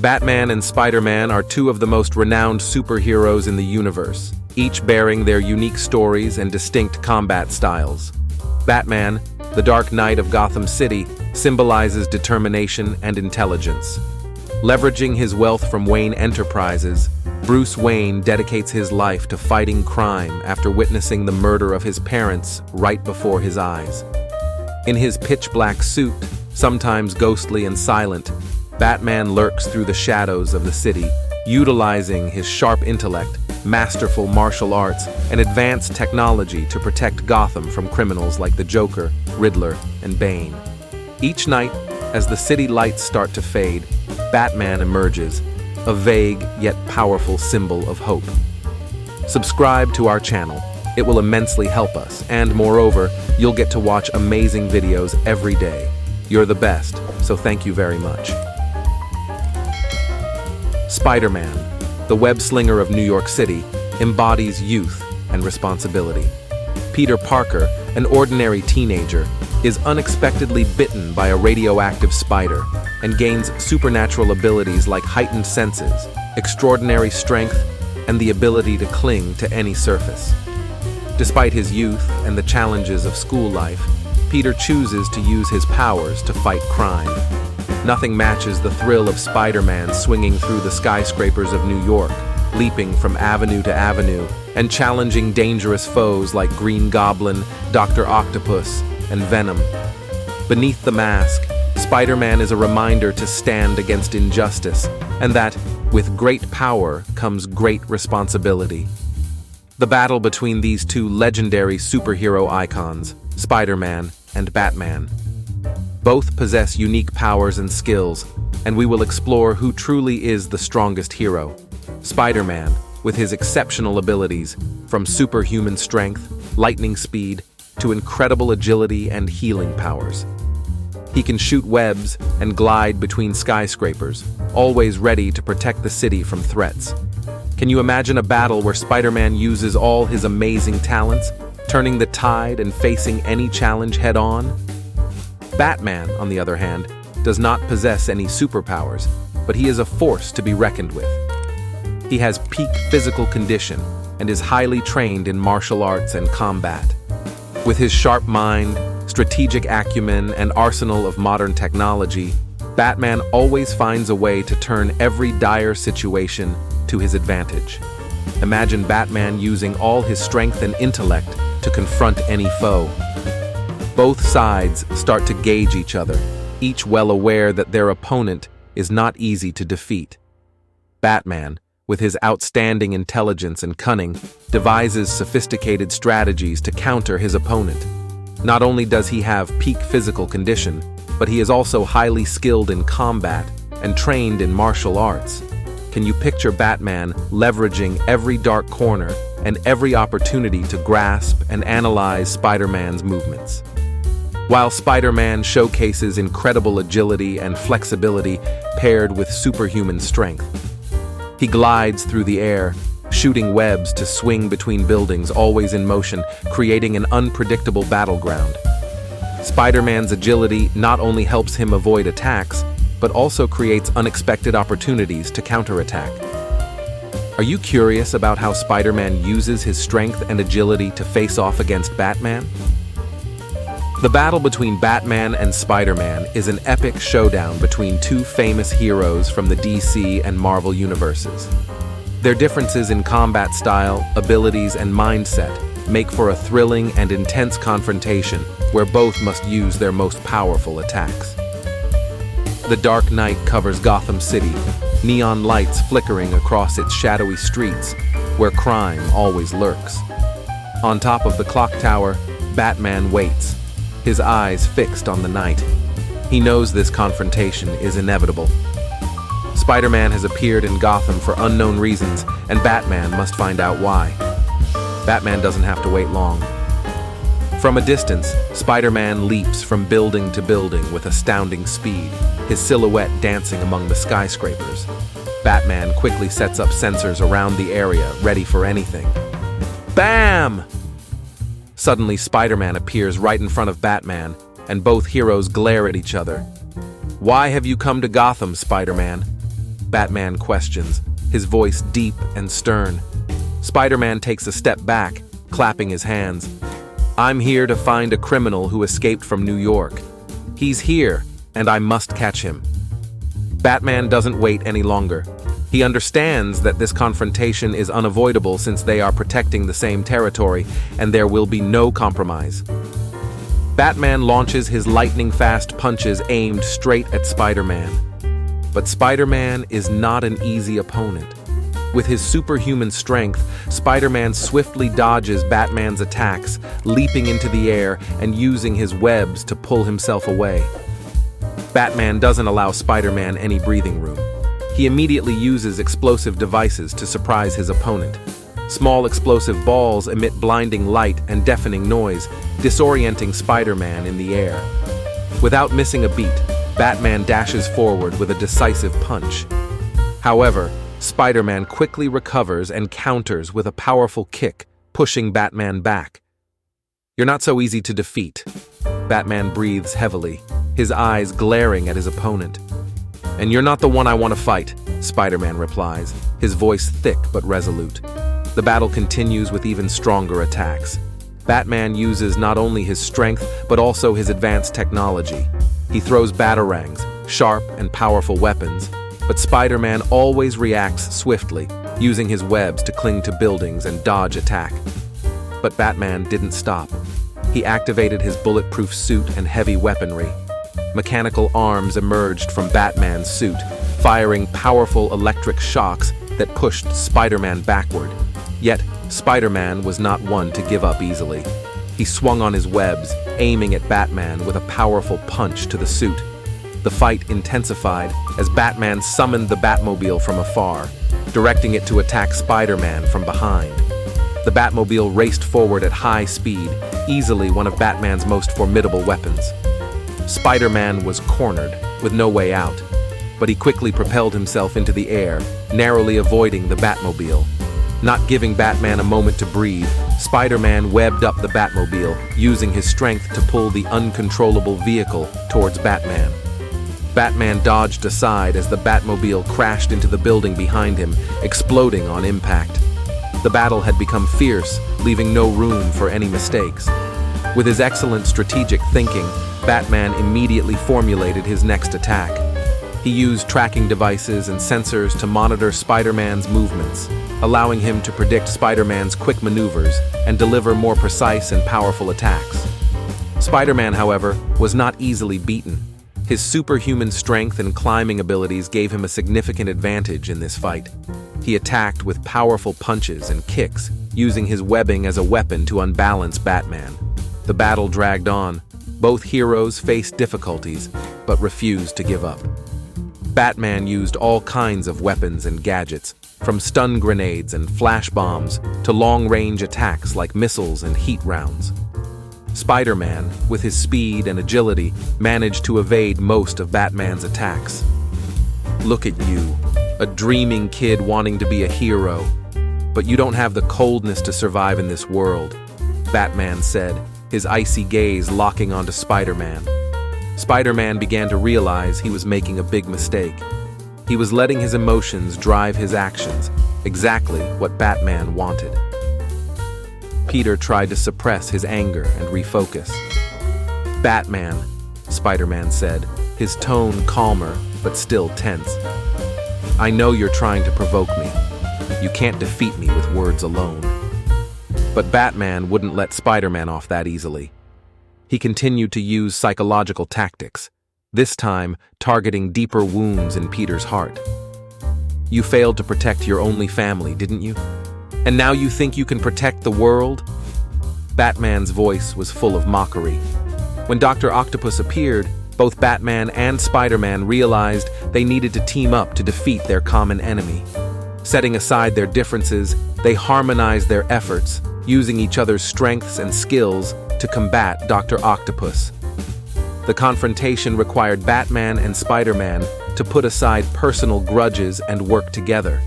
Batman and Spider-Man are two of the most renowned superheroes in the universe, each bearing their unique stories and distinct combat styles. Batman, the Dark Knight of Gotham City, symbolizes determination and intelligence. Leveraging his wealth from Wayne Enterprises, Bruce Wayne dedicates his life to fighting crime after witnessing the murder of his parents right before his eyes. In his pitch-black suit, sometimes ghostly and silent, Batman lurks through the shadows of the city, utilizing his sharp intellect, masterful martial arts, and advanced technology to protect Gotham from criminals like the Joker, Riddler, and Bane. Each night, as the city lights start to fade, Batman emerges, a vague yet powerful symbol of hope. Subscribe to our channel. It will immensely help us, and moreover, you'll get to watch amazing videos every day. You're the best, so thank you very much. Spider-Man, the web-slinger of New York City, embodies youth and responsibility. Peter Parker, an ordinary teenager, is unexpectedly bitten by a radioactive spider and gains supernatural abilities like heightened senses, extraordinary strength, and the ability to cling to any surface. Despite his youth and the challenges of school life, Peter chooses to use his powers to fight crime. Nothing matches the thrill of Spider-Man swinging through the skyscrapers of New York, leaping from avenue to avenue, and challenging dangerous foes like Green Goblin, Dr. Octopus, and Venom. Beneath the mask, Spider-Man is a reminder to stand against injustice, and that, with great power comes great responsibility. The battle between these two legendary superhero icons, Spider-Man and Batman. Both possess unique powers and skills, and we will explore who truly is the strongest hero. Spider-Man, with his exceptional abilities, from superhuman strength, lightning speed, to incredible agility and healing powers. He can shoot webs and glide between skyscrapers, always ready to protect the city from threats. Can you imagine a battle where Spider-Man uses all his amazing talents, turning the tide and facing any challenge head-on? Batman, on the other hand, does not possess any superpowers, but he is a force to be reckoned with. He has peak physical condition and is highly trained in martial arts and combat. With his sharp mind, strategic acumen, and arsenal of modern technology, Batman always finds a way to turn every dire situation to his advantage. Imagine Batman using all his strength and intellect to confront any foe. Both sides start to gauge each other, each well aware that their opponent is not easy to defeat. Batman, with his outstanding intelligence and cunning, devises sophisticated strategies to counter his opponent. Not only does he have peak physical condition, but he is also highly skilled in combat and trained in martial arts. Can you picture Batman leveraging every dark corner and every opportunity to grasp and analyze Spider-Man's movements? While Spider-Man showcases incredible agility and flexibility paired with superhuman strength, he glides through the air, shooting webs to swing between buildings, always in motion, creating an unpredictable battleground. Spider-Man's agility not only helps him avoid attacks, but also creates unexpected opportunities to counterattack. Are you curious about how Spider-Man uses his strength and agility to face off against Batman? The battle between Batman and Spider-Man is an epic showdown between two famous heroes from the DC and Marvel universes. Their differences in combat style, abilities, and mindset make for a thrilling and intense confrontation where both must use their most powerful attacks. The Dark Knight covers Gotham City, neon lights flickering across its shadowy streets, where crime always lurks. On top of the clock tower, Batman waits, his eyes fixed on the night. He knows this confrontation is inevitable. Spider-Man has appeared in Gotham for unknown reasons, and Batman must find out why. Batman doesn't have to wait long. From a distance, Spider-Man leaps from building to building with astounding speed, his silhouette dancing among the skyscrapers. Batman quickly sets up sensors around the area, ready for anything. Bam! Suddenly, Spider-Man appears right in front of Batman, and both heroes glare at each other. Why have you come to Gotham, Spider-Man? Batman questions, his voice deep and stern. Spider-Man takes a step back, clapping his hands. "I'm here to find a criminal who escaped from New York. He's here, and I must catch him." Batman doesn't wait any longer. He understands that this confrontation is unavoidable since they are protecting the same territory, and there will be no compromise. Batman launches his lightning-fast punches aimed straight at Spider-Man. But Spider-Man is not an easy opponent. With his superhuman strength, Spider-Man swiftly dodges Batman's attacks, leaping into the air and using his webs to pull himself away. Batman doesn't allow Spider-Man any breathing room. He immediately uses explosive devices to surprise his opponent. Small explosive balls emit blinding light and deafening noise, disorienting Spider-Man in the air. Without missing a beat, Batman dashes forward with a decisive punch. However, Spider-Man quickly recovers and counters with a powerful kick, pushing Batman back. "You're not so easy to defeat." Batman breathes heavily, his eyes glaring at his opponent. "And you're not the one I want to fight," Spider-Man replies, his voice thick but resolute. The battle continues with even stronger attacks. Batman uses not only his strength but also his advanced technology. He throws batarangs, sharp and powerful weapons, but Spider-Man always reacts swiftly, using his webs to cling to buildings and dodge attack. But Batman didn't stop. He activated his bulletproof suit and heavy weaponry. Mechanical arms emerged from Batman's suit, firing powerful electric shocks that pushed Spider-Man backward. Yet, Spider-Man was not one to give up easily. He swung on his webs, aiming at Batman with a powerful punch to the suit. The fight intensified as Batman summoned the Batmobile from afar, directing it to attack Spider-Man from behind. The Batmobile raced forward at high speed, easily one of Batman's most formidable weapons. Spider-Man was cornered, with no way out, but he quickly propelled himself into the air, narrowly avoiding the Batmobile. Not giving Batman a moment to breathe, Spider-Man webbed up the Batmobile, using his strength to pull the uncontrollable vehicle towards Batman. Batman dodged aside as the Batmobile crashed into the building behind him, exploding on impact. The battle had become fierce, leaving no room for any mistakes. With his excellent strategic thinking, Batman immediately formulated his next attack. He used tracking devices and sensors to monitor Spider-Man's movements, allowing him to predict Spider-Man's quick maneuvers and deliver more precise and powerful attacks. Spider-Man, however, was not easily beaten. His superhuman strength and climbing abilities gave him a significant advantage in this fight. He attacked with powerful punches and kicks, using his webbing as a weapon to unbalance Batman. The battle dragged on. Both heroes faced difficulties, but refused to give up. Batman used all kinds of weapons and gadgets, from stun grenades and flash bombs to long-range attacks like missiles and heat rounds. Spider-Man, with his speed and agility, managed to evade most of Batman's attacks. "Look at you, a dreaming kid wanting to be a hero. But you don't have the coldness to survive in this world," Batman said, his icy gaze locking onto Spider-Man. Spider-Man began to realize he was making a big mistake. He was letting his emotions drive his actions, exactly what Batman wanted. Peter tried to suppress his anger and refocus. "Batman," Spider-Man said, his tone calmer but still tense. "I know you're trying to provoke me. You can't defeat me with words alone." But Batman wouldn't let Spider-Man off that easily. He continued to use psychological tactics, this time targeting deeper wounds in Peter's heart. "You failed to protect your only family, didn't you? And now you think you can protect the world?" Batman's voice was full of mockery. When Dr. Octopus appeared, both Batman and Spider-Man realized they needed to team up to defeat their common enemy. Setting aside their differences, they harmonized their efforts, using each other's strengths and skills to combat Dr. Octopus. The confrontation required Batman and Spider-Man to put aside personal grudges and work together.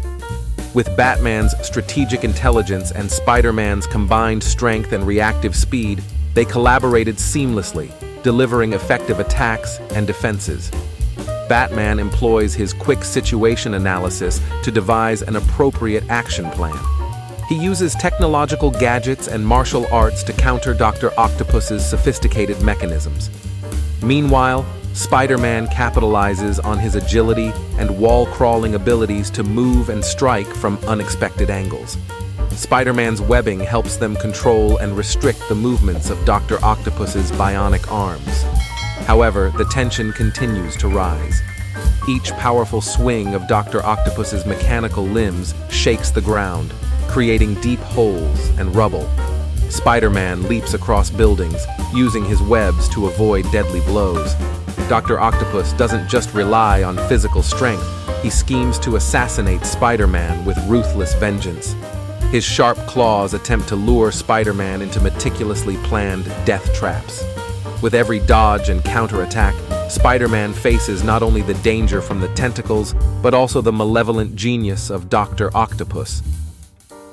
With Batman's strategic intelligence and Spider-Man's combined strength and reactive speed, they collaborated seamlessly, delivering effective attacks and defenses. Batman employs his quick situation analysis to devise an appropriate action plan. He uses technological gadgets and martial arts to counter Dr. Octopus's sophisticated mechanisms. Meanwhile, Spider-Man capitalizes on his agility and wall-crawling abilities to move and strike from unexpected angles. Spider-Man's webbing helps them control and restrict the movements of Dr. Octopus's bionic arms. However, the tension continues to rise. Each powerful swing of Dr. Octopus's mechanical limbs shakes the ground, creating deep holes and rubble. Spider-Man leaps across buildings, using his webs to avoid deadly blows. Dr. Octopus doesn't just rely on physical strength, he schemes to assassinate Spider-Man with ruthless vengeance. His sharp claws attempt to lure Spider-Man into meticulously planned death traps. With every dodge and counterattack, Spider-Man faces not only the danger from the tentacles, but also the malevolent genius of Dr. Octopus.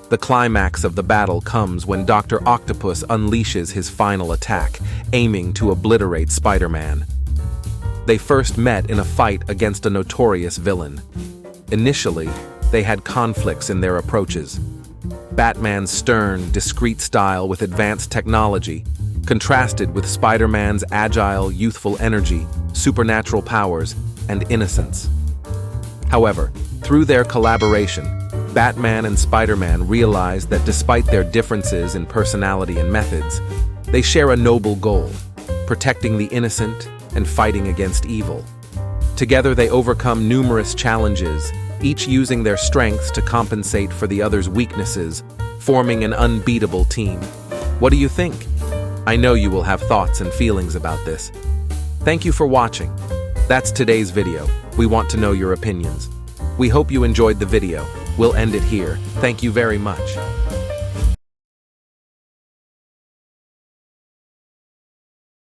The climax of the battle comes when Dr. Octopus unleashes his final attack, aiming to obliterate Spider-Man. They first met in a fight against a notorious villain. Initially, they had conflicts in their approaches. Batman's stern, discreet style with advanced technology contrasted with Spider-Man's agile, youthful energy, supernatural powers, and innocence. However, through their collaboration, Batman and Spider-Man realize that despite their differences in personality and methods, they share a noble goal: protecting the innocent and fighting against evil. Together they overcome numerous challenges, each using their strengths to compensate for the other's weaknesses, forming an unbeatable team. What do you think? I know you will have thoughts and feelings about this. Thank you for watching. That's today's video. We want to know your opinions. We hope you enjoyed the video. We'll end it here. Thank you very much.